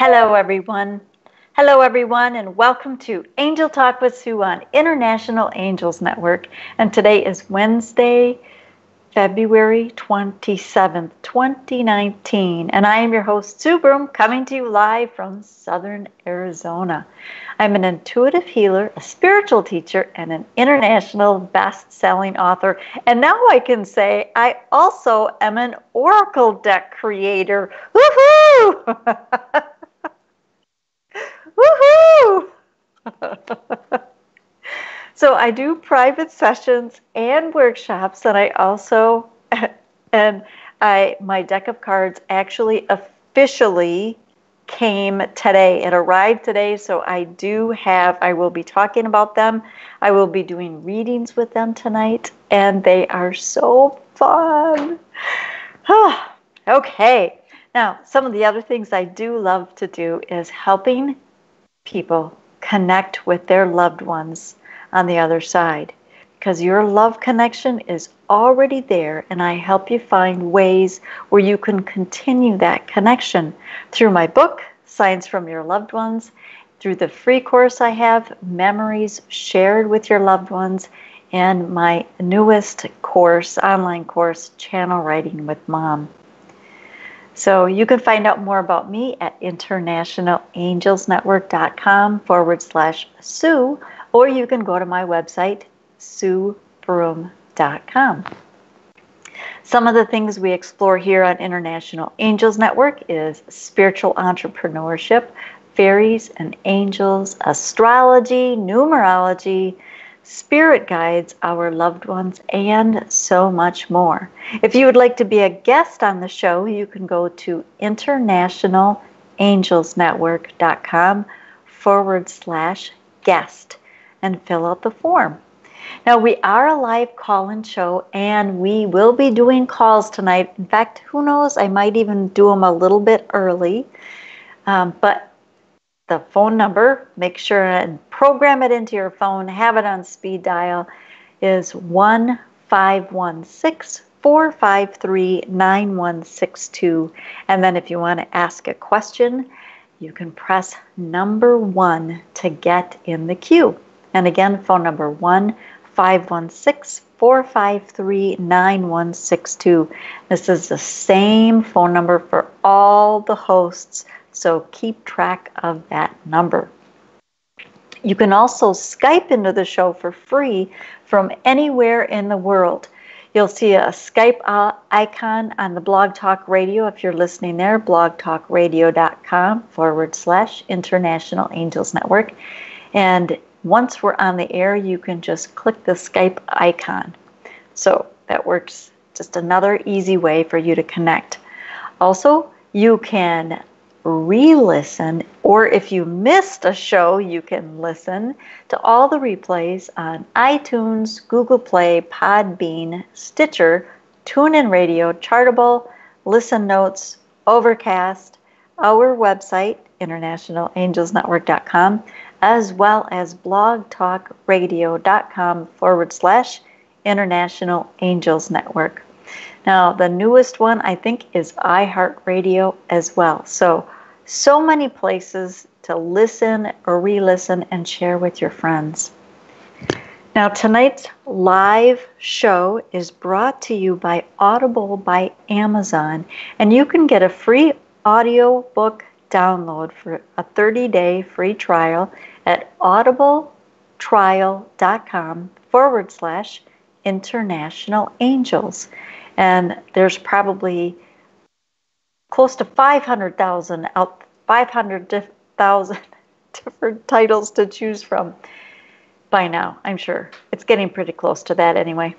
Hello, everyone. Hello, everyone, and welcome to Angel Talk with Sue on International Angels Network. And today is Wednesday, February 27th, 2019. And I am your host, Sue Broome, coming to you live from Southern Arizona. I'm an intuitive healer, a spiritual teacher, and an international best-selling author. And now I can say I also am an oracle deck creator. Woohoo! Woohoo! So I do private sessions and workshops, and I also, my deck of cards actually officially came today. It arrived today, so I will be talking about them. I will be doing readings with them tonight, and they are so fun. Okay, now some of the other things I do love to do is helping people connect with their loved ones on the other side, because your love connection is already there, and I help you find ways where you can continue that connection through my book, Signs from Your Loved Ones, through the free course I have, Memories Shared with Your Loved Ones, and my newest course, online course, Channel Writing with Mom. So you can find out more about me at internationalangelsnetwork.com/Sue, or you can go to my website, SueBroome.com. Some of the things we explore here on International Angels Network is spiritual entrepreneurship, fairies and angels, astrology, numerology, spirit guides, our loved ones, and so much more. If you would like to be a guest on the show, you can go to internationalangelsnetwork.com/guest and fill out the form. Now, we are a live call-in show, and we will be doing calls tonight. In fact, who knows, I might even do them a little bit early, but the phone number, make sure and program it into your phone, have it on speed dial, is 1-516-453-9162. And then if you want to ask a question, you can press number 1 to get in the queue. And again, phone number 1-516-453-9162. This is the same phone number for all the hosts, so keep track of that number. You can also Skype into the show for free from anywhere in the world. You'll see a Skype icon on the Blog Talk Radio if you're listening there, blogtalkradio.com/International Angels Network. And once we're on the air, you can just click the Skype icon. So that works, just another easy way for you to connect. Also, you can re-listen, or if you missed a show, you can listen to all the replays on iTunes, Google Play, Podbean, Stitcher, TuneIn Radio, Chartable, Listen Notes, Overcast, our website, internationalangelsnetwork.com, as well as blogtalkradio.com/International Angels Network. Now, the newest one, I think, is iHeartRadio as well. So many places to listen or re-listen and share with your friends. Now, tonight's live show is brought to you by Audible by Amazon, and you can get a free audiobook download for a 30-day free trial at audibletrial.com/International Angels. And there's probably close to 500,000 different titles to choose from by now, I'm sure. It's getting pretty close to that anyway.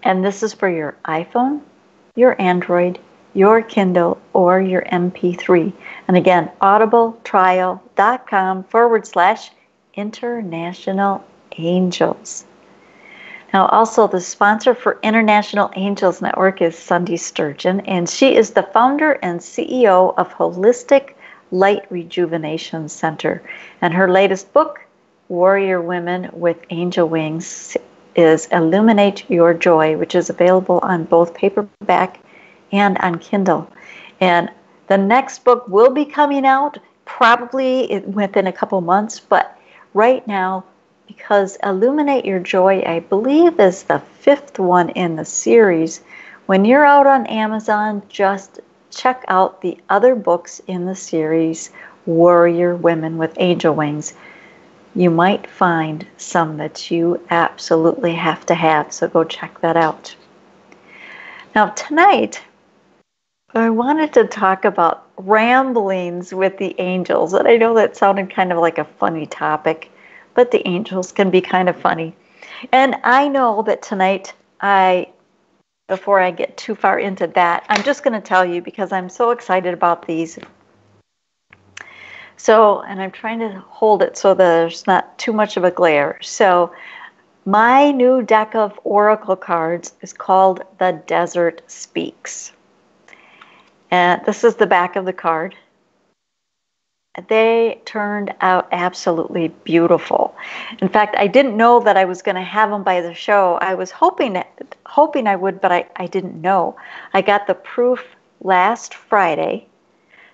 And this is for your iPhone, your Android, your Kindle, or your MP3. And again, audibletrial.com/International Angels. Now, also, the sponsor for International Angels Network is Sunday Sturgeon, and she is the founder and CEO of Holistic Light Rejuvenation Center. And her latest book, Warrior Women with Angel Wings, is Illuminate Your Joy, which is available on both paperback and on Kindle. And The next book will be coming out probably within a couple months, but right now, because Illuminate Your Joy, I believe, is the 5th one in the series, when you're out on Amazon, just check out the other books in the series, Warrior Women with Angel Wings. You might find some that you absolutely have to have, so go check that out. Now tonight, I wanted to talk about ramblings with the angels, and I know that sounded kind of like a funny topic, but the angels can be kind of funny. And I know that tonight, before I get too far into that, I'm just going to tell you because I'm so excited about these. So, and I'm trying to hold it so there's not too much of a glare. So, my new deck of oracle cards is called The Desert Speaks. And this is the back of the card. They turned out absolutely beautiful. In fact, I didn't know that I was going to have them by the show. I was hoping I would, but I didn't know. I got the proof last Friday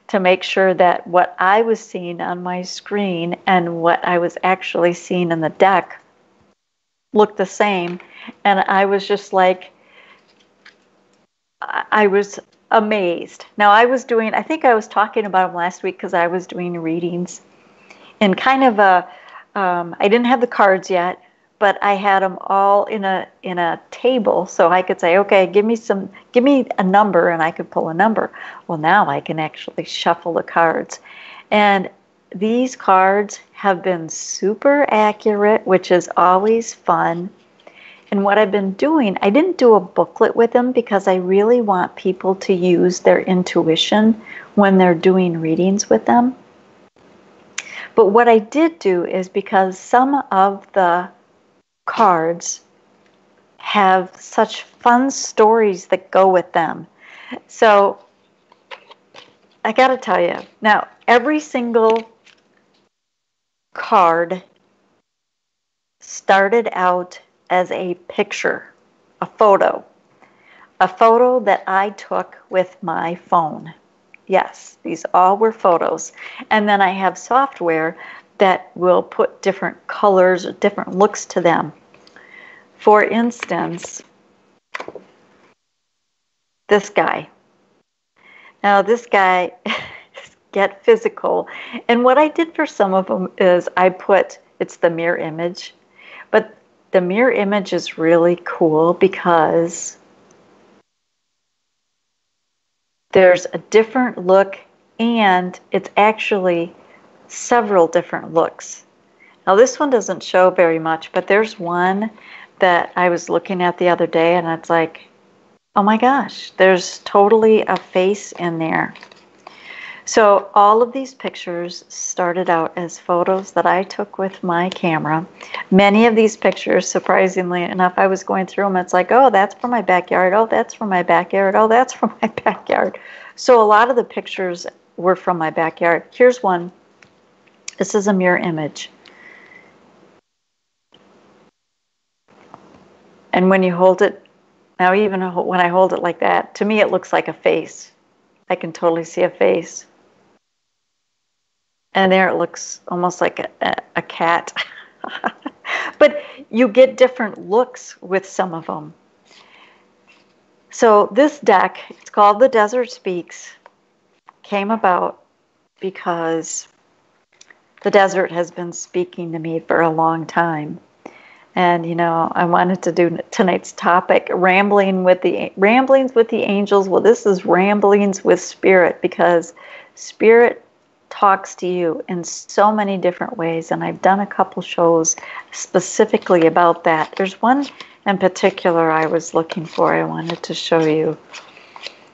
to make sure that what I was seeing on my screen and what I was actually seeing in the deck looked the same. And I was just like, I was amazed. Now I think I was talking about them last week because I was doing readings in kind of I didn't have the cards yet, but I had them all in a table so I could say, okay, give me a number, and I could pull a number. Well, now I can actually shuffle the cards. And these cards have been super accurate, which is always fun. And what I've been doing, I didn't do a booklet with them because I really want people to use their intuition when they're doing readings with them. But what I did do is, because some of the cards have such fun stories that go with them. So I got to tell you, now every single card started out as a picture, a photo that I took with my phone. Yes, these all were photos. And then I have software that will put different colors, different looks to them. For instance, this guy. Now this guy, get physical. And what I did for some of them is it's the mirror image. But the mirror image is really cool because there's a different look, and it's actually several different looks. Now this one doesn't show very much, but there's one that I was looking at the other day, and it's like, oh my gosh, there's totally a face in there. So all of these pictures started out as photos that I took with my camera. Many of these pictures, surprisingly enough, I was going through them. It's like, oh, that's from my backyard. Oh, that's from my backyard. Oh, that's from my backyard. So a lot of the pictures were from my backyard. Here's one. This is a mirror image. And when you hold it, now even when I hold it like that, to me it looks like a face. I can totally see a face. And there it looks almost like a cat. But you get different looks with some of them. So this deck, it's called The Desert Speaks, came about because the desert has been speaking to me for a long time. And, I wanted to do tonight's topic, ramblings with the angels. Well, this is ramblings with spirit, because spirit talks to you in so many different ways. And I've done a couple shows specifically about that. There's one in particular I was looking for. I wanted to show you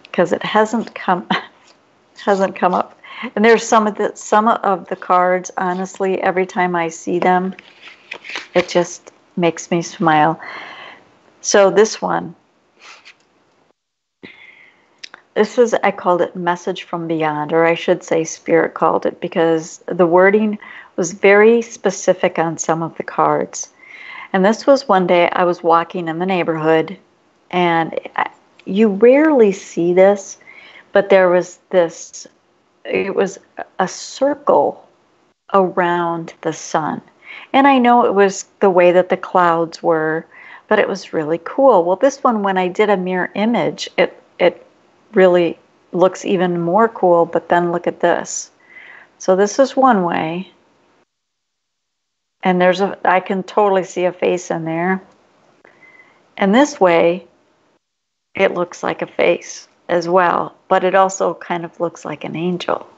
because it hasn't come up. And there's some of the cards, honestly, every time I see them, it just makes me smile. So this one, I called it Message from Beyond, or I should say Spirit called it, because the wording was very specific on some of the cards. And this was one day I was walking in the neighborhood, and you rarely see this, but there was this, it was a circle around the sun. And I know it was the way that the clouds were, but it was really cool. Well, this one, when I did a mirror image, it really looks even more cool, but then look at this. So this is one way, and I can totally see a face in there. And this way, it looks like a face as well, but it also kind of looks like an angel.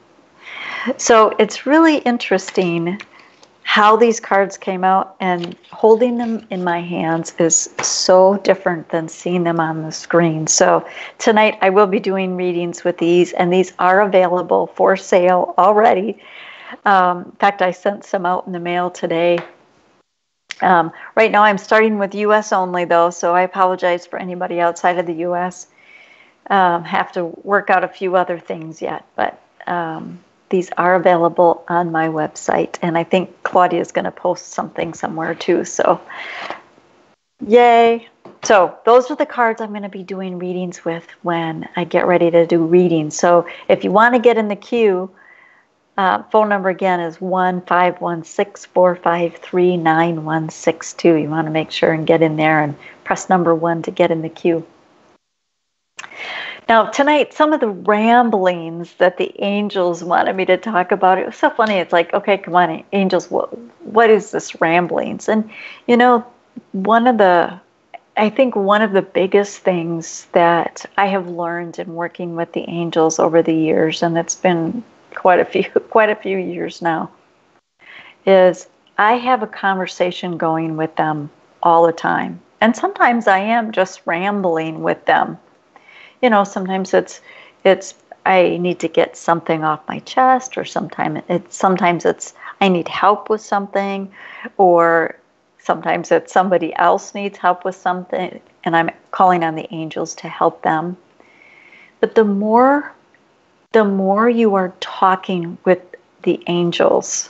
So it's really interesting how these cards came out, and holding them in my hands is so different than seeing them on the screen. So tonight I will be doing readings with these, and these are available for sale already. In fact, I sent some out in the mail today. Right now I'm starting with US only though, so I apologize for anybody outside of the US. Have to work out a few other things yet, but these are available on my website, and I think Claudia is going to post something somewhere too, so yay. So those are the cards I'm going to be doing readings with when I get ready to do readings. So if you want to get in the queue, phone number again is 1-516-453-9162. You want to make sure and get in there and press number 1 to get in the queue. Now, tonight, some of the ramblings that the angels wanted me to talk about, it was so funny. It's like, okay, come on, angels, what is this ramblings? And, you know, I think one of the biggest things that I have learned in working with the angels over the years, and it's been quite a few years now, is I have a conversation going with them all the time. And sometimes I am just rambling with them. You know, sometimes it's I need to get something off my chest, or sometimes it's I need help with something, or sometimes it's somebody else needs help with something, and I'm calling on the angels to help them. But the more you are talking with the angels,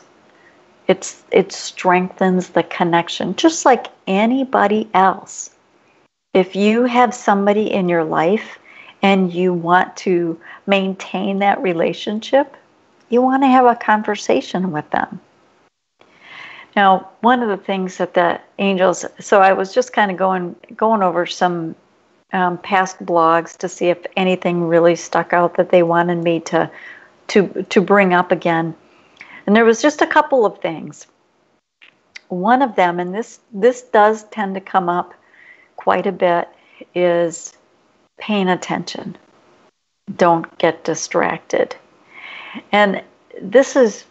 it strengthens the connection, just like anybody else. If you have somebody in your life and you want to maintain that relationship, you want to have a conversation with them. Now, one of the things that the angels, so I was just kind of going over some past blogs to see if anything really stuck out that they wanted me to bring up again. And there was just a couple of things. One of them, and this does tend to come up quite a bit, is paying attention. Don't get distracted. And this is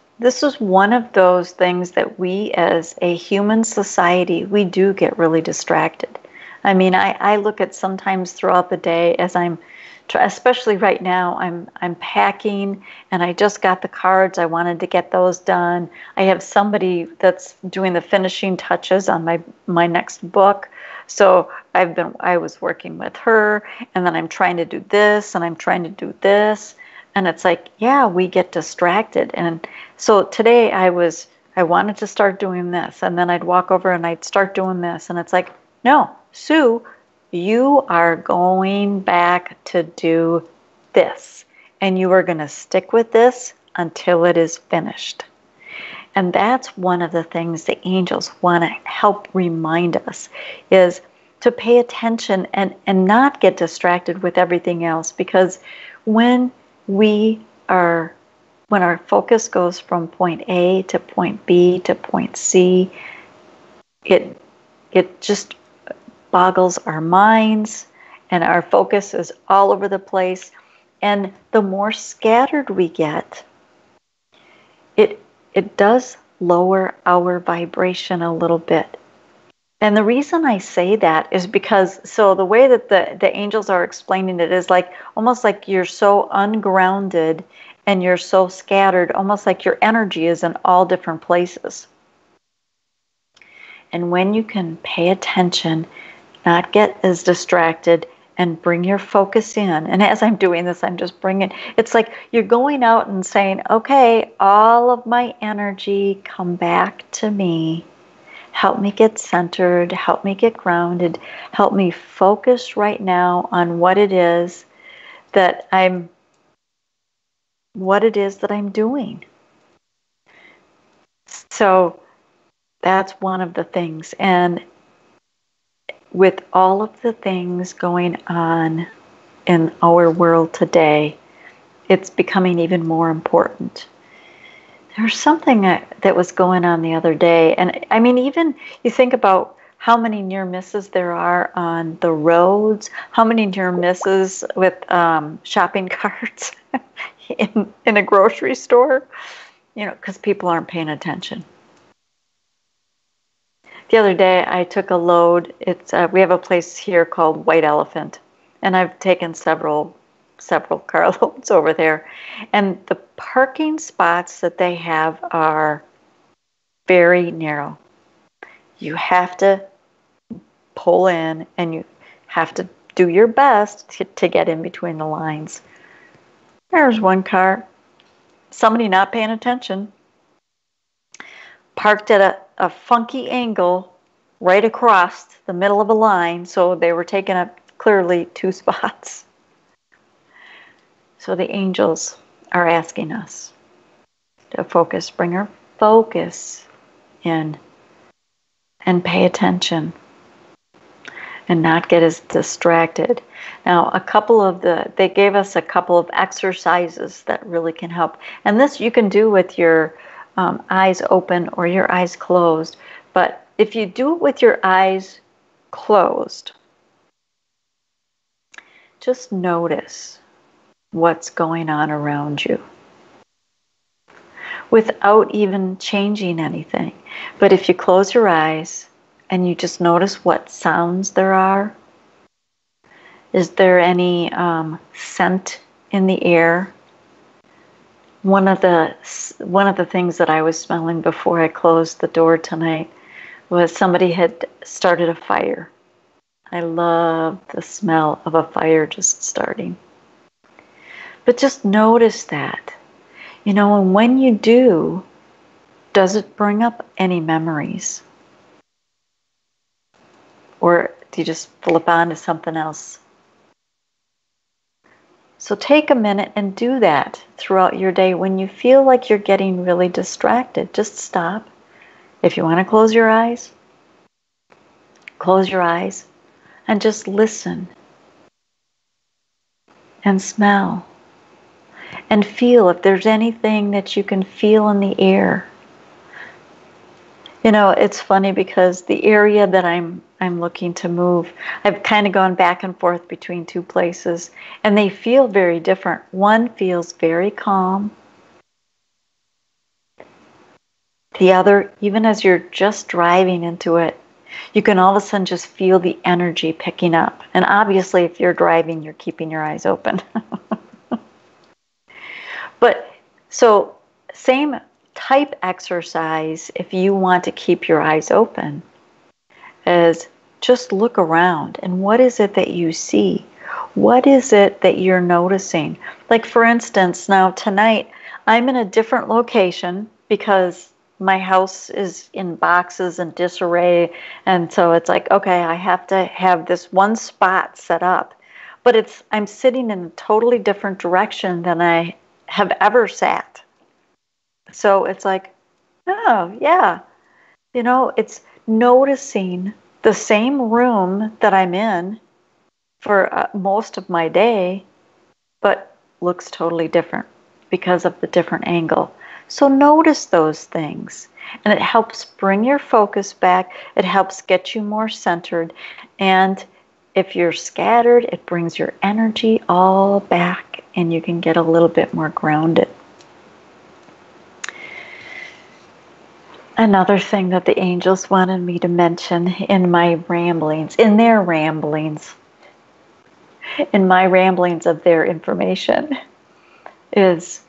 one of those things that we as a human society, we do get really distracted. I mean, I look at sometimes throughout the day as especially right now, I'm packing, and I just got the cards. I wanted to get those done. I have somebody that's doing the finishing touches on my next book. So I was working with her, and then I'm trying to do this, and I'm trying to do this. And it's like, yeah, we get distracted. And so today I wanted to start doing this, and then I'd walk over and I'd start doing this. And it's like, no, Sue, you are going back to do this, and you are going to stick with this until it is finished. And that's one of the things the angels want to help remind us, is to pay attention and not get distracted with everything else. Because when our focus goes from point A to point B to point C, it just boggles our minds, and our focus is all over the place. And the more scattered we get, it does lower our vibration a little bit. And the reason I say that is because, so the way that the angels are explaining it is like, almost like you're so ungrounded and you're so scattered, almost like your energy is in all different places. And when you can pay attention, not get as distracted, and bring your focus in. And as I'm doing this, I'm just bringing, it's like you're going out and saying, okay, all of my energy, come back to me. Help me get centered, help me get grounded, help me focus right now on what it is that I'm what it is that I'm doing. So that's one of the things. And with all of the things going on in our world today, it's becoming even more important. There's something that was going on the other day. And I mean, even you think about how many near misses there are on the roads, how many near misses with shopping carts in a grocery store, because people aren't paying attention. The other day, I took a load. We have a place here called White Elephant, and I've taken several carloads over there. And the parking spots that they have are very narrow. You have to pull in, and you have to do your best to get in between the lines. There's one car, somebody not paying attention, parked at a funky angle right across the middle of a line, so they were taking up clearly 2 spots. So the angels are asking us to focus, bring our focus in and pay attention and not get as distracted. Now, they gave us a couple of exercises that really can help. And this you can do with your eyes open or your eyes closed. But if you do it with your eyes closed, just notice what's going on around you without even changing anything. But if you close your eyes and you just notice what sounds there are, is there any scent in the air? One of the things that I was smelling before I closed the door tonight was somebody had started a fire. I love the smell of a fire just starting. But just notice that. And when you do, does it bring up any memories? Or do you just flip on to something else? So take a minute and do that throughout your day. When you feel like you're getting really distracted, just stop. If you want to close your eyes and just listen and smell and feel if there's anything that you can feel in the air. It's funny because the area that I'm looking to move, I've kind of gone back and forth between 2 places, and they feel very different. One feels very calm. The other, even as you're just driving into it, you can all of a sudden just feel the energy picking up. And obviously, if you're driving, you're keeping your eyes open. But so same type exercise if you want to keep your eyes open is just look around and what is it that you see? What is it that you're noticing? Like for instance, now tonight I'm in a different location because my house is in boxes and disarray, and so it's like, okay, I have to have this one spot set up, but I'm sitting in a totally different direction than I have ever sat. So it's like, oh, yeah. It's noticing the same room that I'm in for most of my day, but looks totally different because of the different angle. So notice those things. And it helps bring your focus back. It helps get you more centered. And if you're scattered, it brings your energy all back and you can get a little bit more grounded. Another thing that the angels wanted me to mention in my ramblings of their information, is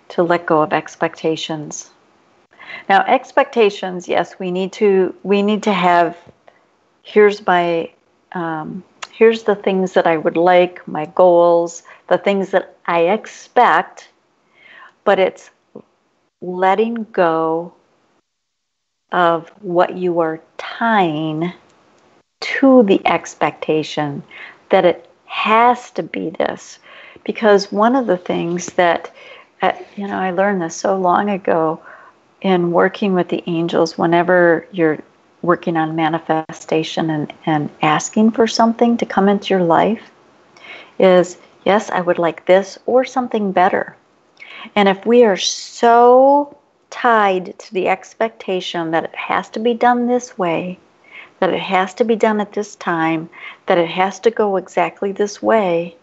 to let go of expectations. Now, expectations, yes, we need to have, here's the things that I would like, my goals, the things that I expect, but it's letting go of what you are tying to the expectation that it has to be this. Because one of the things that I learned this so long ago in working with the angels. Whenever you're working on manifestation and asking for something to come into your life, is, yes, I would like this or something better. And if we are so tied to the expectation that it has to be done this way, that it has to be done at this time, that it has to go exactly this way,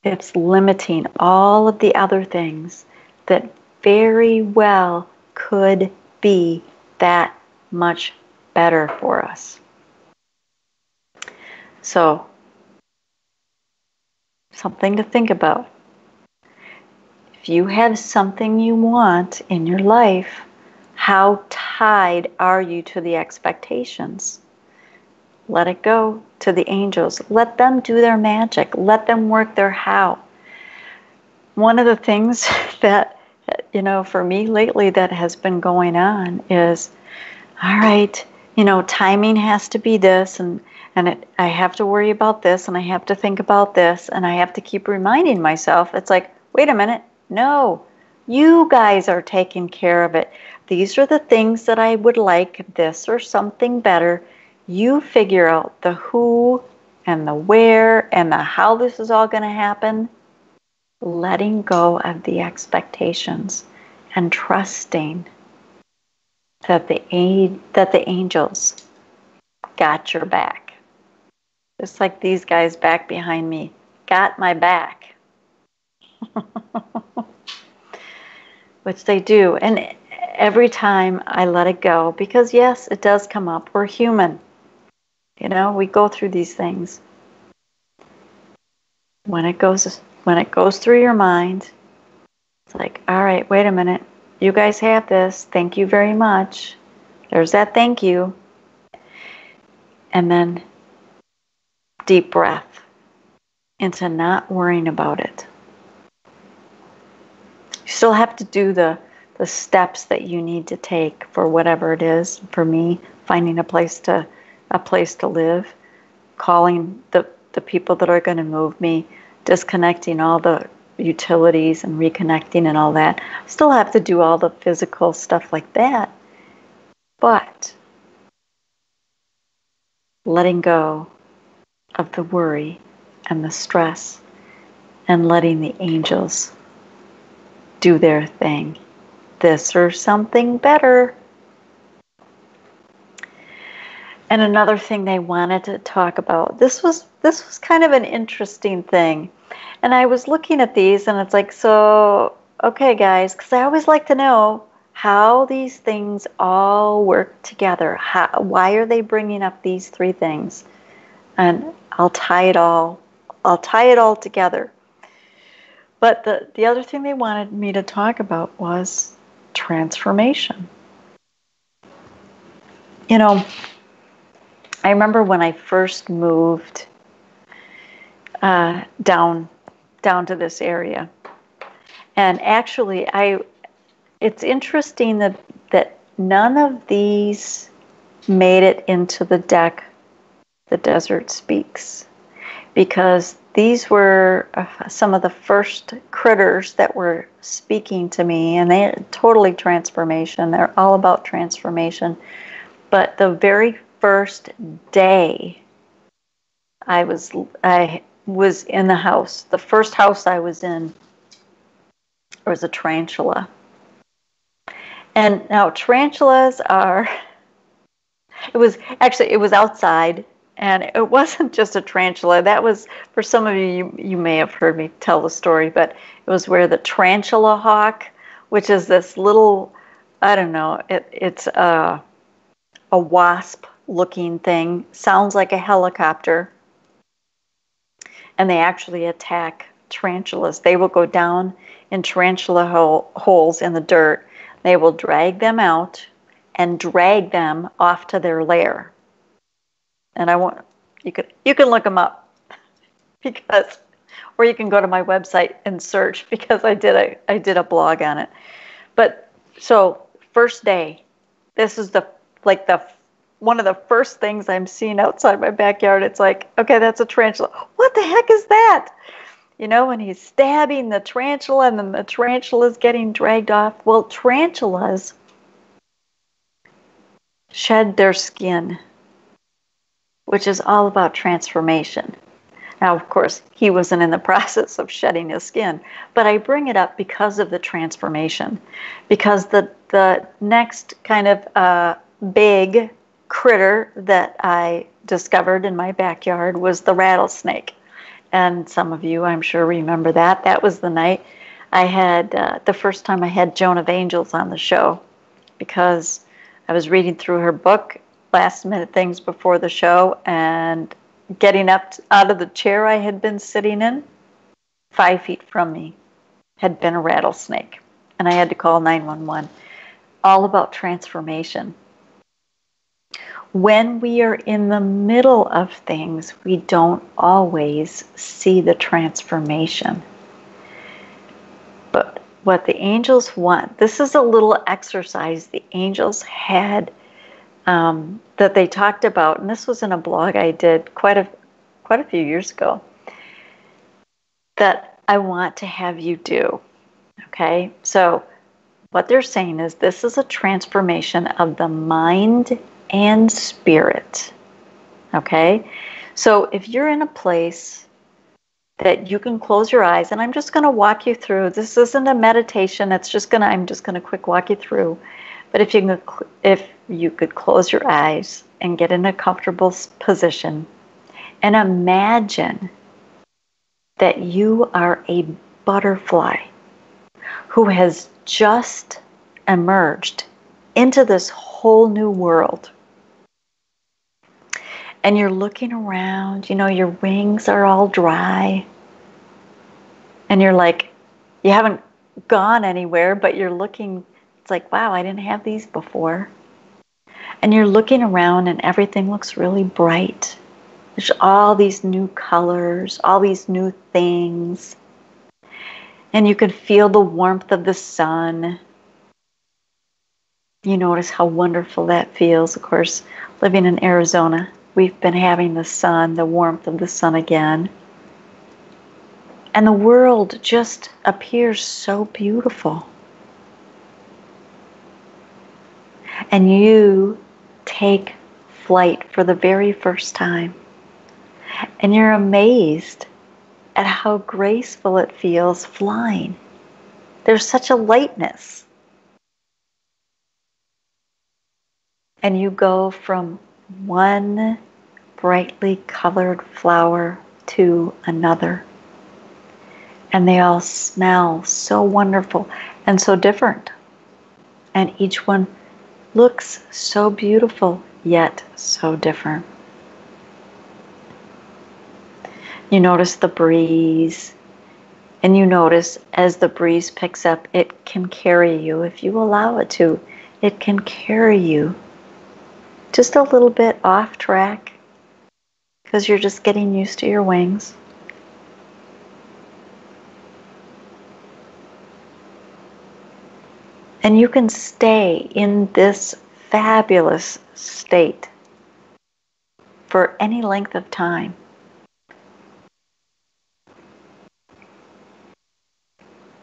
it's limiting all of the other things that very well could be that much better for us. So, something to think about. If you have something you want in your life, how tied are you to the expectations? Let it go to the angels. Let them do their magic. Let them work their how. One of the things that, for me lately that has been going on is, all right, timing has to be this, and I have to worry about this, and I have to think about this, and I have to keep reminding myself. It's like, wait a minute, no, you guys are taking care of it. These are the things that I would like, this or something better. You figure out the who and the where and the how this is all going to happen. Letting go of the expectations and trusting that the angels got your back. Just like these guys back behind me got my back. Which they do. And every time I let it go, because yes, it does come up. We're human. We go through these things. When it goes through your mind, it's like, all right, wait a minute. You guys have this. Thank you very much. There's that thank you. And then deep breath into not worrying about it. You still have to do the steps that you need to take for whatever it is. For me, finding a place to live, calling the people that are going to move me, disconnecting all the utilities and reconnecting and all that. I still have to do all the physical stuff like that. But letting go of the worry and the stress and letting the angels do their thing. This or something better. And another thing they wanted to talk about, this was kind of an interesting thing. And I was looking at these and it's like, so, okay guys, because I always like to know how these things all work together. Why are they bringing up these three things? And I'll tie it all together. But the other thing they wanted me to talk about was transformation. I remember when I first moved down to this area, and actually, it's interesting that none of these made it into the deck, The Desert Speaks, because these were some of the first critters that were speaking to me, and they're totally transformation. They're all about transformation. But the very first day I was in the house, the first house I was in, there was a tarantula. And now tarantulas it was outside, and it wasn't just a tarantula. That was, for some of you may have heard me tell the story, but it was where the tarantula hawk, which is this little, I don't know, it's a wasp-looking thing, sounds like a helicopter, and they actually attack tarantulas. They will go down in tarantula holes in the dirt. They will drag them out and drag them off to their lair. And you can look them up or you can go to my website and search, because I did a blog on it. But so first day, this is one of the first things I'm seeing outside my backyard. It's like, okay, that's a tarantula. What the heck is that? You know, when he's stabbing the tarantula and then the tarantula is getting dragged off. Well, tarantulas shed their skin, which is all about transformation. Now, of course, he wasn't in the process of shedding his skin, but I bring it up because of the transformation, because the next kind of big critter that I discovered in my backyard was the rattlesnake. And some of you, I'm sure, remember that. That was the night I had, the first time I had Joan of Angels on the show, because I was reading through her book, last minute things before the show, and getting up out of the chair I had been sitting in, 5 feet from me had been a rattlesnake. And I had to call 911. All about transformation. When we are in the middle of things, we don't always see the transformation. But what the angels want, this is a little exercise the angels had that they talked about, and this was in a blog I did quite a few years ago, that I want to have you do. Okay, so what they're saying is this is a transformation of the mind and spirit. Okay, so if you're in a place that you can close your eyes, and I'm just going to walk you through. This isn't a meditation. I'm just going to quick walk you through. But if you could close your eyes and get in a comfortable position and imagine that you are a butterfly who has just emerged into this whole new world. And you're looking around, you know, your wings are all dry. And you're like, you haven't gone anywhere, but you're looking, it's like, wow, I didn't have these before. And you're looking around and everything looks really bright. There's all these new colors, all these new things. And you can feel the warmth of the sun. You notice how wonderful that feels. Of course, living in Arizona, we've been having the sun, the warmth of the sun again. And the world just appears so beautiful. And you take flight for the very first time. And you're amazed at how graceful it feels flying. There's such a lightness. And you go from one brightly colored flower to another. And they all smell so wonderful and so different. And each one looks so beautiful, yet so different. You notice the breeze, and you notice as the breeze picks up, it can carry you. If you allow it to, it can carry you just a little bit off track because you're just getting used to your wings. And you can stay in this fabulous state for any length of time.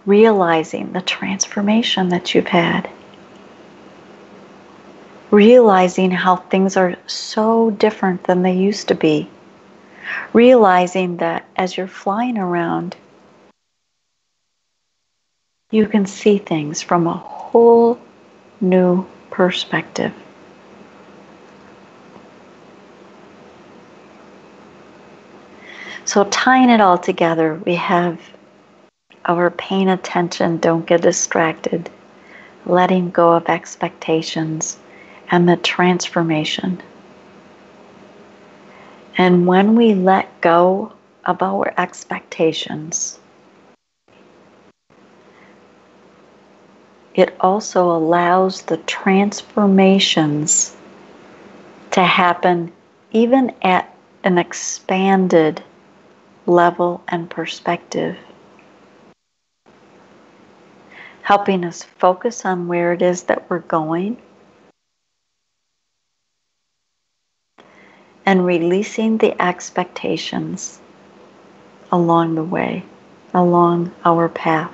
Realizing the transformation that you've had. Realizing how things are so different than they used to be. Realizing that as you're flying around, you can see things from a whole new perspective. So tying it all together, we have our paying attention, don't get distracted, letting go of expectations, and the transformation. And when we let go of our expectations, it also allows the transformations to happen even at an expanded level and perspective, helping us focus on where it is that we're going and releasing the expectations along the way. along our path.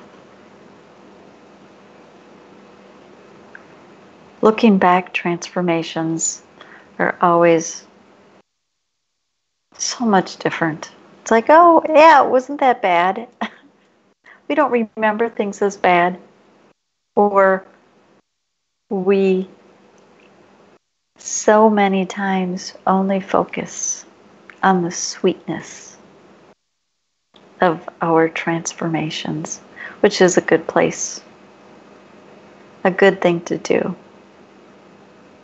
Looking back, transformations are always so much different. It's like, oh, yeah, it wasn't that bad. We don't remember things as bad. Or we so many times only focus on the sweetness of our transformations, which is a good place, a good thing to do.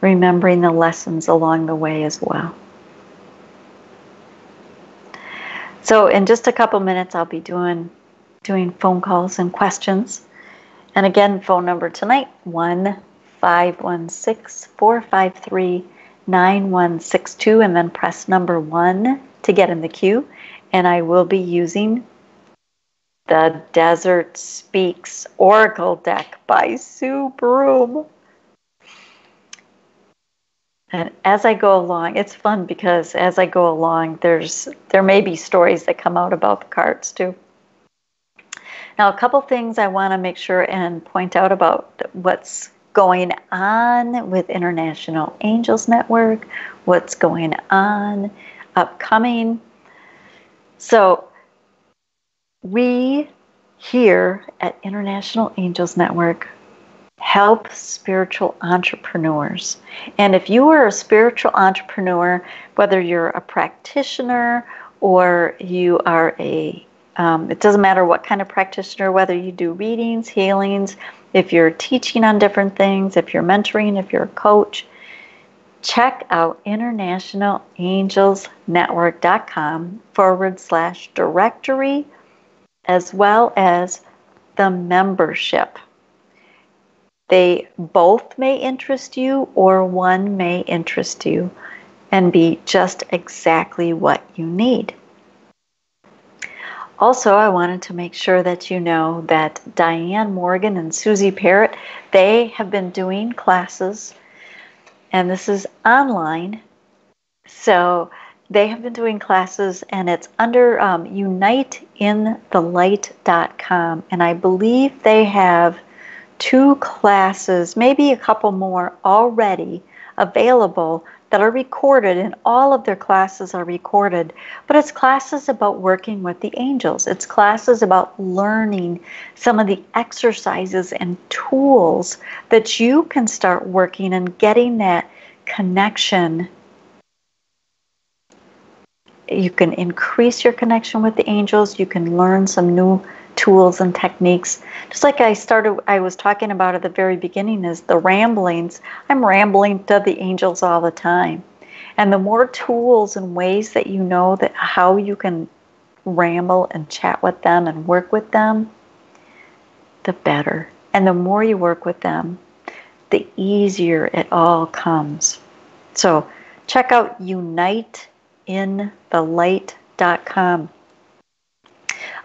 Remembering the lessons along the way as well. So in just a couple minutes, I'll be doing phone calls and questions. And again, phone number tonight, 1-516-453-9162, and then press number 1 to get in the queue. And I will be using the Desert Speaks Oracle deck by Sue Broome. And as I go along, it's fun because as I go along, there may be stories that come out about the cards too. Now, a couple things I want to make sure and point out about what's going on with International Angels Network, what's going on upcoming. So we here at International Angels Network help spiritual entrepreneurs. And if you are a spiritual entrepreneur, whether you're a practitioner or you are it doesn't matter what kind of practitioner, whether you do readings, healings, if you're teaching on different things, if you're mentoring, if you're a coach, check out internationalangelsnetwork.com/directory, as well as the membership. They both may interest you, or one may interest you and be just exactly what you need. Also, I wanted to make sure that you know that Diane Morgan and Susie Parrott, they have been doing classes, and this is online. So they have been doing classes, and it's under uniteinthelight.com. And I believe they have 2 classes, maybe a couple more already available that are recorded, and all of their classes are recorded. But it's classes about working with the angels. It's classes about learning some of the exercises and tools that you can start working and getting that connection. You can increase your connection with the angels. You can learn some new tools and techniques. Just like I was talking about at the very beginning, is the ramblings. I'm rambling to the angels all the time. And the more tools and ways that you know that how you can ramble and chat with them and work with them, the better. And the more you work with them, the easier it all comes. So check out uniteinthelight.com.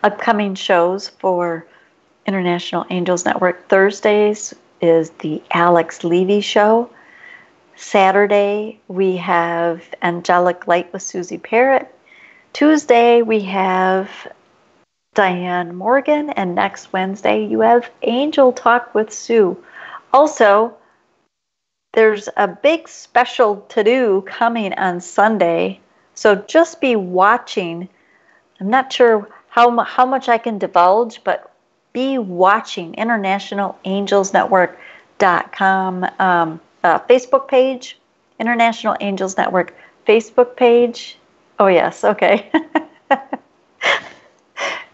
Upcoming shows for International Angels Network. Thursdays is the Alex Levy Show. Saturday, we have Angelic Light with Susie Parrott. Tuesday, we have Diane Morgan. And next Wednesday, you have Angel Talk with Sue. Also, there's a big special to-do coming on Sunday. So just be watching. I'm not sure how much I can divulge, but be watching internationalangelsnetwork.com Facebook page, International Angels Network Facebook page. Oh yes, okay.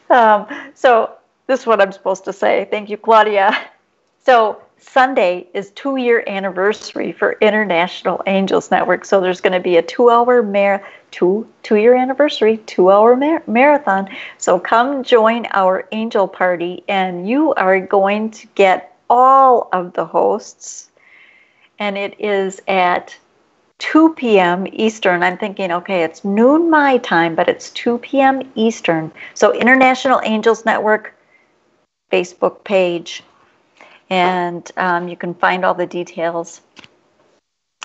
So this is what I'm supposed to say. Thank you, Claudia. So Sunday is 2-year anniversary for International Angels Network. So there's going to be a 2-hour two-year anniversary, 2-hour marathon. So come join our angel party, and you are going to get all of the hosts. And it is at 2 p.m. Eastern. I'm thinking, okay, it's noon my time, but it's 2 p.m. Eastern. So International Angels Network Facebook page. And you can find all the details.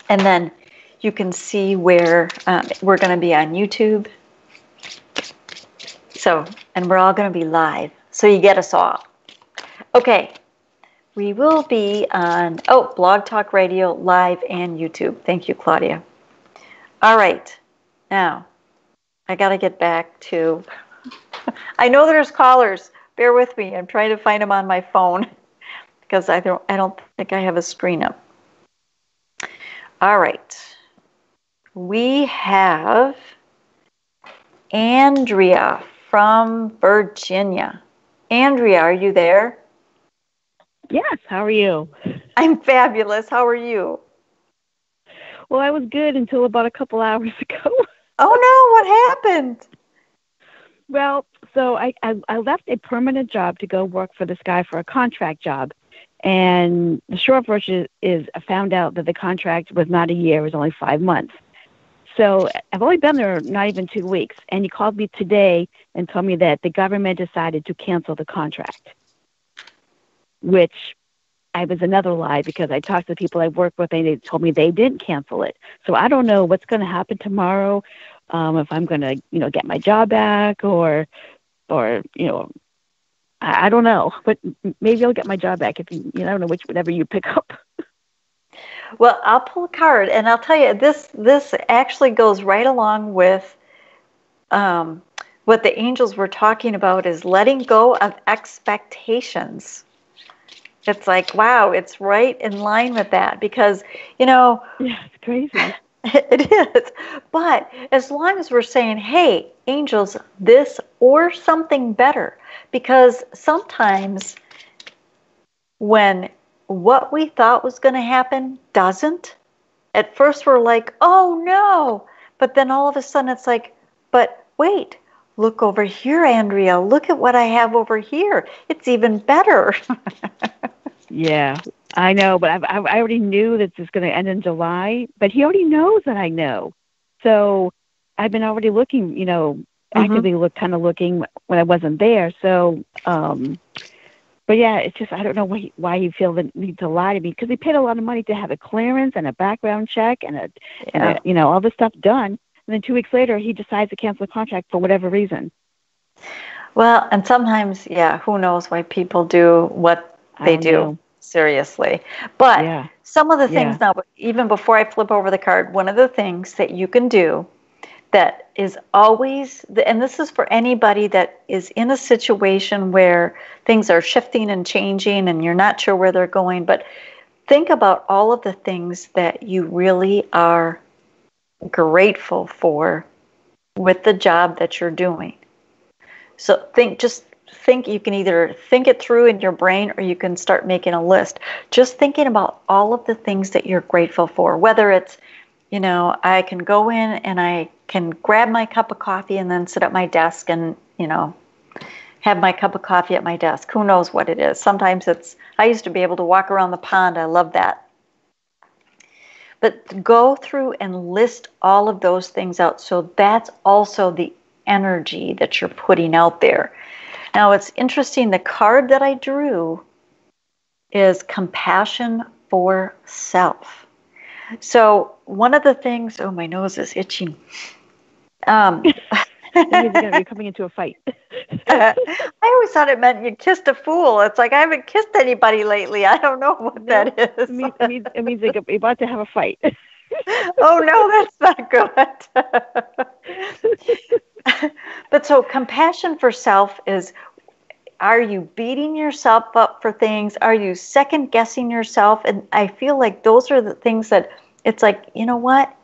And then you can see where we're going to be on YouTube. So, and we're all going to be live. So you get us all. Okay. We will be on, Blog Talk Radio, live, and YouTube. Thank you, Claudia. All right. Now, I got to get back to, I know there's callers. Bear with me. I'm trying to find them on my phone because I don't think I have a screen up. All right. We have Andrea from Virginia. Andrea, are you there? Yes, how are you? I'm fabulous. How are you? Well, I was good until about a couple hours ago. Oh, no, what happened? Well, so I left a permanent job to go work for this guy for a contract job. And the short version is I found out that the contract was not a year, it was only 5 months. So I've only been there not even 2 weeks. And he called me today and told me that the government decided to cancel the contract, which I was another lie because I talked to the people I work with and they told me they didn't cancel it. So I don't know what's going to happen tomorrow, if I'm going to, get my job back or I don't know, but maybe I'll get my job back if I don't know whatever you pick up. Well, I'll pull a card and I'll tell you this actually goes right along with what the angels were talking about is letting go of expectations. It's like, wow, it's right in line with that because, Yeah, it's crazy. It is. But as long as we're saying, hey, angels, this or something better, because sometimes when what we thought was going to happen doesn't, at first we're like, oh no. But then all of a sudden it's like, but wait, look over here, Andrea. Look at what I have over here. It's even better. Yeah, I know, but I already knew that this is going to end in July, but he already knows that I know. So I've been already looking, actively looking when I wasn't there. So, but yeah, it's just, I don't know why you feel the need to lie to me because he paid a lot of money to have a clearance and a background check and all this stuff done. And then 2 weeks later, he decides to cancel the contract for whatever reason. Well, and sometimes, who knows why people do what they do, seriously. But some of the things now, even before I flip over the card, one of the things that you can do that is always, and this is for anybody that is in a situation where things are shifting and changing and you're not sure where they're going, but think about all of the things that you really are grateful for with the job that you're doing. So think, you can either think it through in your brain or you can start making a list. Just thinking about all of the things that you're grateful for, whether it's, I can go in and I can grab my cup of coffee and then sit at my desk and, have my cup of coffee at my desk. Who knows what it is? Sometimes I used to be able to walk around the pond. I love that. But go through and list all of those things out. So that's also the energy that you're putting out there. Now, it's interesting. The card that I drew is compassion for self. So one of the things, my nose is itching. You're coming into a fight. I always thought it meant you kissed a fool. It's like I haven't kissed anybody lately. I don't know what that is. It means like you're about to have a fight. Oh, no, that's not good. But so compassion for self is, are you beating yourself up for things? Are you second guessing yourself? And I feel like those are the things that it's like, you know what?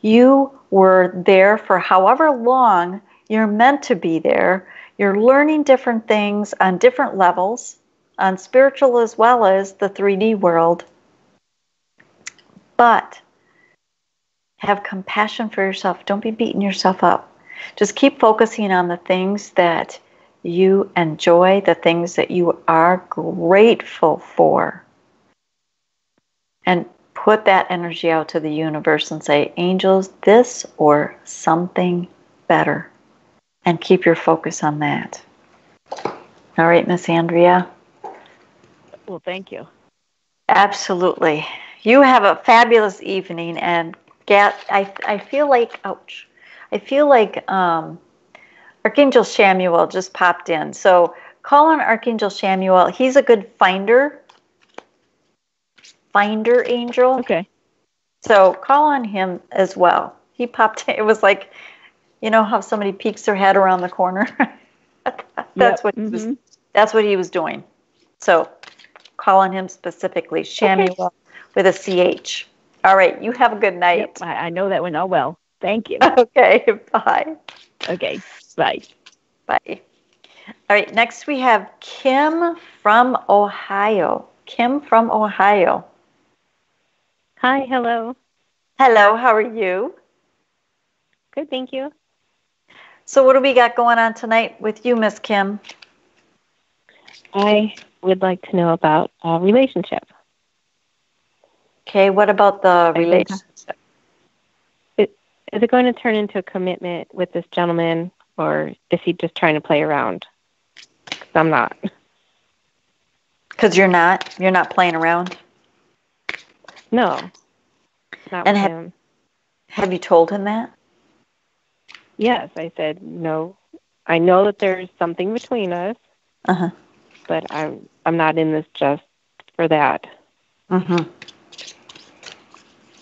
You were there for however long you're meant to be there. You're learning different things on different levels, on spiritual as well as the 3D world. But have compassion for yourself. Don't be beating yourself up. Just keep focusing on the things that you enjoy, the things that you are grateful for. And put that energy out to the universe and say, angels, this or something better. And keep your focus on that. All right, Miss Andrea? Well, thank you. Absolutely. You have a fabulous evening. And I feel like, I feel like Archangel Samuel just popped in. So call on Archangel Shamuel. He's a good finder angel. Okay. So call on him as well. He popped, it was like, you know how somebody peeks their head around the corner? That's Yep. that's what he was doing. So call on him specifically, Shamuel Okay. with a CH. All right, you have a good Yep. night. I know that one all well. Thank you. Okay, bye. Okay. Bye. Bye. All right, next we have Kim from Ohio. Kim from Ohio. Hi, hello. Hello, how are you? Good, thank you. So what do we got going on tonight with you, Miss Kim? I would like to know about a relationship. Okay, what about the relationship? Is it going to turn into a commitment with this gentleman, or is he just trying to play around? 'Cause I'm not. Because you're not playing around. No, not And with him. have you told him that? Yes, I said no. I know that there's something between us, Uh-huh. but I'm not in this just for that. Mm-hmm.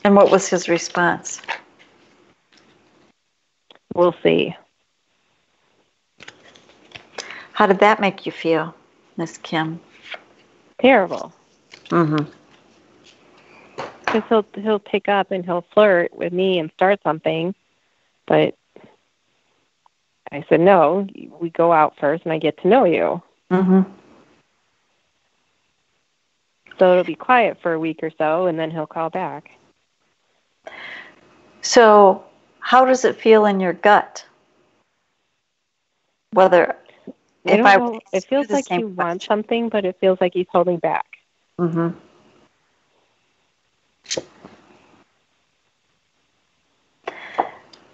And what was his response? We'll see. How did that make you feel, Miss Kim? Terrible. Mm-hmm. Because he'll pick up and he'll flirt with me and start something, but I said no. We go out first, and I get to know you. Mm-hmm. So it'll be quiet for a week or so, and then he'll call back. So how does it feel in your gut? Whether I if don't I know. would It ask you feels the like same he wants question. something, but it feels like he's holding back. Mm-hmm.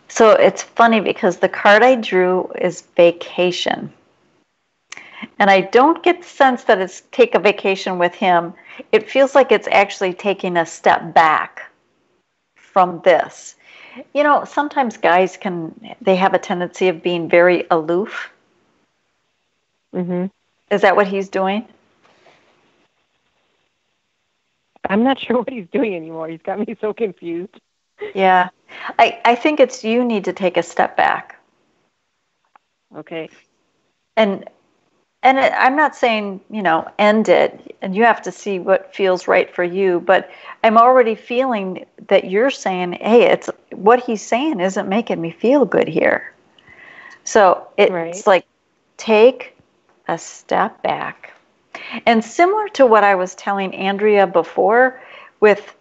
So it's funny because the card I drew is vacation. And I don't get the sense that it's take a vacation with him. It feels like it's actually taking a step back from this. You know, sometimes guys they have a tendency of being very aloof. Mhm. Is that what he's doing? I'm not sure what he's doing anymore. He's got me so confused. Yeah. I think it's you need to take a step back. Okay. And I'm not saying, end it, and you have to see what feels right for you, but I'm already feeling that you're saying, hey, it's what he's saying isn't making me feel good here. So it's Right. like take a step back. And similar to what I was telling Andrea before with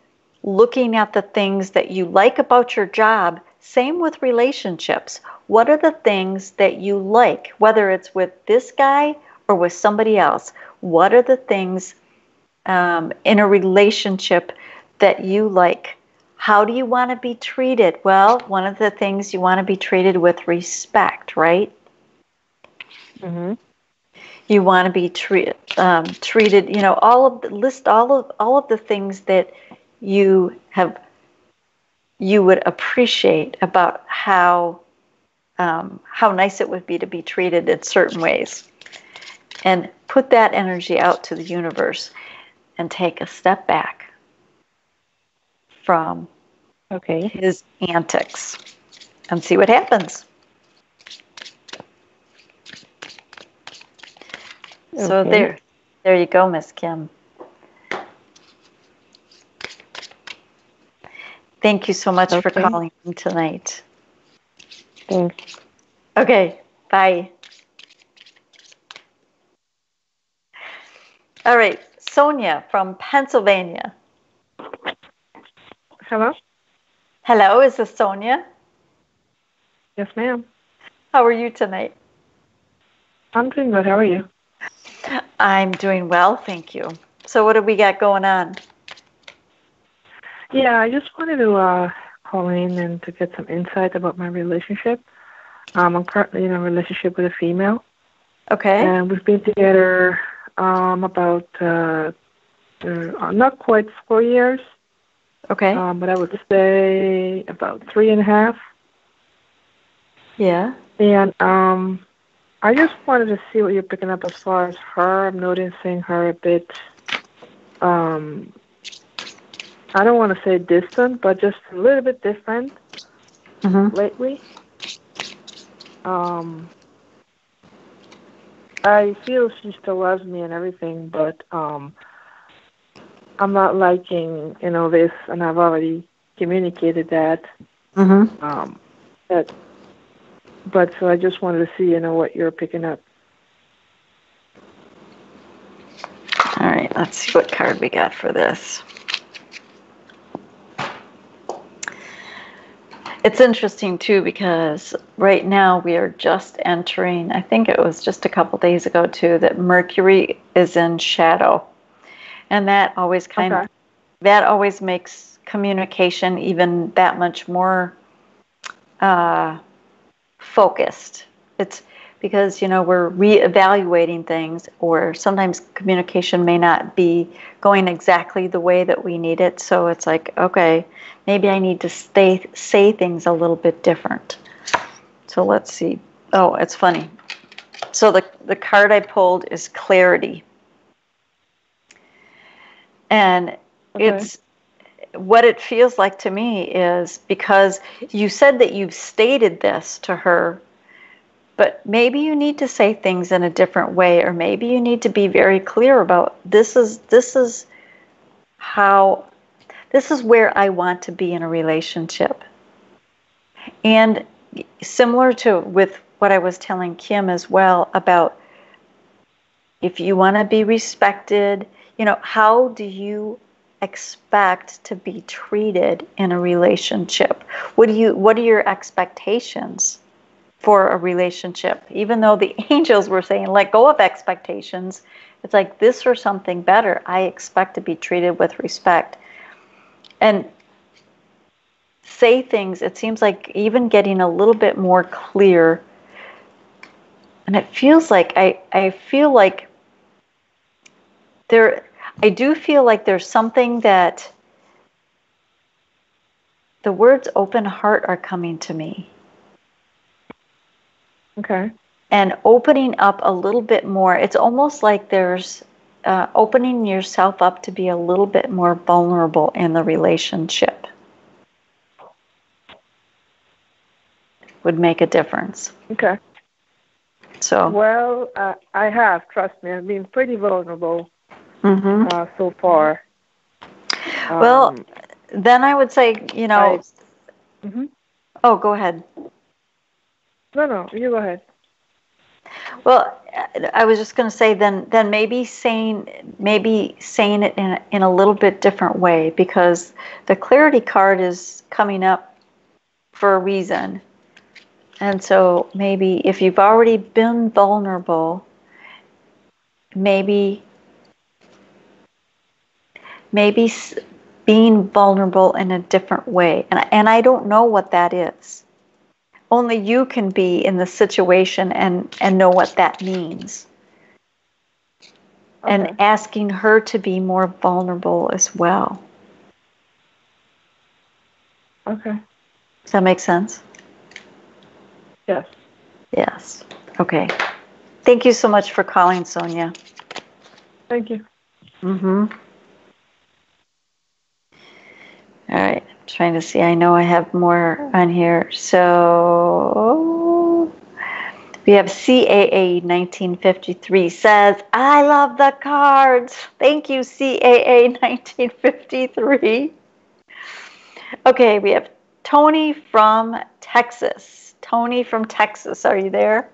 looking at the things that you like about your job, same with relationships. What are the things that you like, whether it's with this guy or with somebody else? What are the things in a relationship that you like? How do you want to be treated? Well, one of the things you want to be treated with respect, right? Mhm. You want to be treated, list all of the things that you have you would appreciate about how nice it would be to be treated in certain ways, and put that energy out to the universe and take a step back from Okay. his antics and see what happens. So Okay. there you go, Miss Kim. Thank you so much for Okay. calling in tonight. Thanks. Okay, bye. All right, Sonia from Pennsylvania. Hello? Hello, is this Sonia? Yes, ma'am. How are you tonight? I'm doing good. How are you? I'm doing well, thank you. So what do we got going on? Yeah, I just wanted to call in and to get some insight about my relationship. I'm currently in a relationship with a female, Okay. and we've been together about not quite 4 years, Okay. but I would say about 3.5. Yeah. And I just wanted to see what you're picking up as far as her. I'm noticing her a bit, I don't want to say distant, but just a little bit different lately. I feel she still loves me and everything, but I'm not liking, this, and I've already communicated that. That, but so I just wanted to see, what you're picking up. All right, let's see what card we got for this. It's interesting, too, because right now we are just entering, I think it was just a couple days ago, too, that Mercury is in shadow. And that always that always makes communication even that much more focused. It's because, we're reevaluating things, or sometimes communication may not be going exactly the way that we need it. So it's like, okay, maybe I need to say things a little bit different. So let's see. Oh, it's funny. So the card I pulled is clarity. And it's what it feels like to me is, because you said that you've stated this to her, but maybe you need to say things in a different way, or maybe you need to be very clear about this is where I want to be in a relationship. And similar to with what I was telling Kim as well about, if you want to be respected, how do you expect to be treated in a relationship? What are your expectations for a relationship? Even though the angels were saying, let go of expectations, it's like this or something better. I expect to be treated with respect. And say things, it seems like even getting a little bit more clear. And it feels like, I feel like I do feel like there's something that the words open heart are coming to me. Okay. And opening up a little bit more. It's almost like there's opening yourself up to be a little bit more vulnerable in the relationship would make a difference. Okay. So. Well, I have. Trust me, I've been pretty vulnerable so far. Well, then I would say, Oh, go ahead. No, you go ahead. Well, I was just going to say then maybe saying it in a little bit different way, because the clarity card is coming up for a reason. And so maybe if you've already been vulnerable, maybe being vulnerable in a different way. And I don't know what that is. Only you can be in the situation and know what that means. Okay. And asking her to be more vulnerable as well. Okay. Does that make sense? Yes. Yes. Okay. Thank you so much for calling, Sonia. Thank you. All right. I'm trying to see. I know I have more on here. So we have CAA 1953 says, I love the cards. Thank you, CAA 1953. Okay, we have Tony from Texas. Tony from Texas, are you there?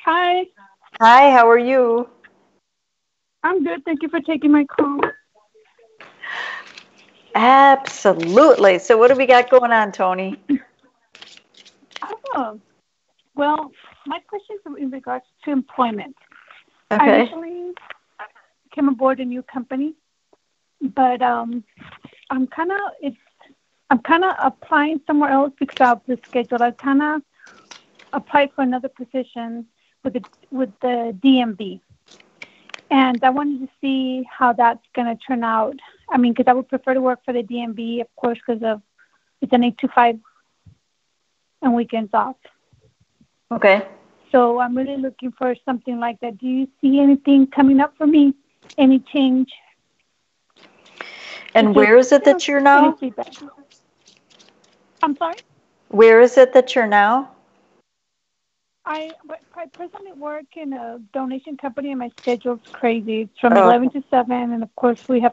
Hi. Hi, how are you? I'm good. Thank you for taking my call. Absolutely. So what do we got going on, Tony? Oh, well, my question is in regards to employment. Okay. I recently came aboard a new company, but I'm kind of applying somewhere else because of the schedule. I kind of applied for another position with the DMV. And I wanted to see how that's going to turn out. I mean, because I would prefer to work for the DMV, of course, because of it's an 8 to 5 and weekends off. Okay. So I'm really looking for something like that. Do you see anything coming up for me? Any change? And where is it that you're now? I'm sorry? Where is it that you're now? I presently work in a donation company, and my schedule's crazy. It's from 11 to 7, and of course we have